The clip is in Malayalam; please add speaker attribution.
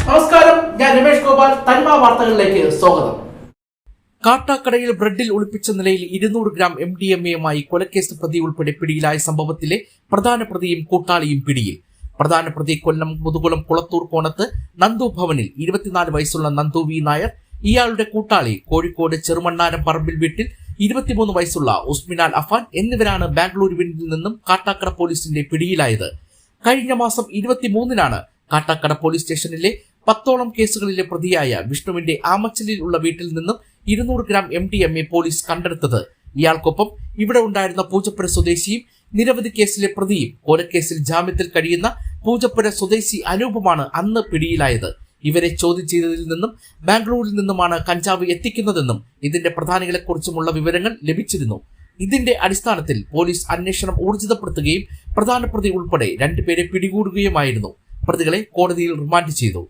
Speaker 1: നമസ്കാരം, ഞാൻ രമേഷ് ഗോപാൽ. തനിമ വാർത്തകളിലേക്ക് സ്വാഗതം. കാട്ടാക്കടയിൽ ബ്രെഡിൽ ഒളിപ്പിച്ച നിലയിൽ 200 ഗ്രാം MDMA-യുമായി കൊലക്കേസ് പ്രതി ഉൾപ്പെടെ പിടിയിലായ സംഭവത്തിലെ പ്രധാന പ്രതിയും കൂട്ടാളിയും പിടിയിൽ. പ്രധാന പ്രതി കൊല്ലം മുതുകുളം കുളത്തൂർ കോണത്ത് നന്ദു ഭവനിൽ 24 വയസ്സുള്ള നന്ദു വി നായർ, ഇയാളുടെ കൂട്ടാളി കോഴിക്കോട് ചെറുമണ്ണാരം പറമ്പിൽ വീട്ടിൽ 23 വയസ്സുള്ള ഉസ്മിനാൽ അഫാൻ എന്നിവരാണ് ബാംഗ്ലൂരുവിൽ നിന്നും കാട്ടാക്കട പോലീസിന്റെ പിടിയിലായത്. കഴിഞ്ഞ മാസം 23-നാണ് കാട്ടാക്കട പോലീസ് സ്റ്റേഷനിലെ 10ഓളം കേസുകളിലെ പ്രതിയായ വിഷ്ണുവിന്റെ ആമച്ചലിൽ ഉള്ള വീട്ടിൽ നിന്നും 200 ഗ്രാം MDMA പോലീസ് കണ്ടെടുത്തത്. ഇയാൾക്കൊപ്പം ഇവിടെ ഉണ്ടായിരുന്ന പൂജപ്പുര സ്വദേശിയും നിരവധി കേസിലെ പ്രതിയും കൊലക്കേസിൽ ജാമ്യത്തിൽ കഴിയുന്ന പൂജപ്പുര സ്വദേശി അനൂപുമാണ് അന്ന് പിടിയിലായത്. ഇവരെ ചോദ്യം ചെയ്തതിൽ നിന്നും ബാംഗ്ലൂരിൽ നിന്നുമാണ് കഞ്ചാവ് എത്തിക്കുന്നതെന്നും ഇതിന്റെ പ്രധാനികളെക്കുറിച്ചുമുള്ള വിവരങ്ങൾ ലഭിച്ചിരുന്നു. ഇതിന്റെ അടിസ്ഥാനത്തിൽ പോലീസ് അന്വേഷണം ഊർജിതപ്പെടുത്തുകയും പ്രധാന പ്രതി ഉൾപ്പെടെ 2 പേരെ പിടികൂടുകയുമായിരുന്നു. പ്രതികളെ കോടതിയിൽ റിമാൻഡ് ചെയ്തു.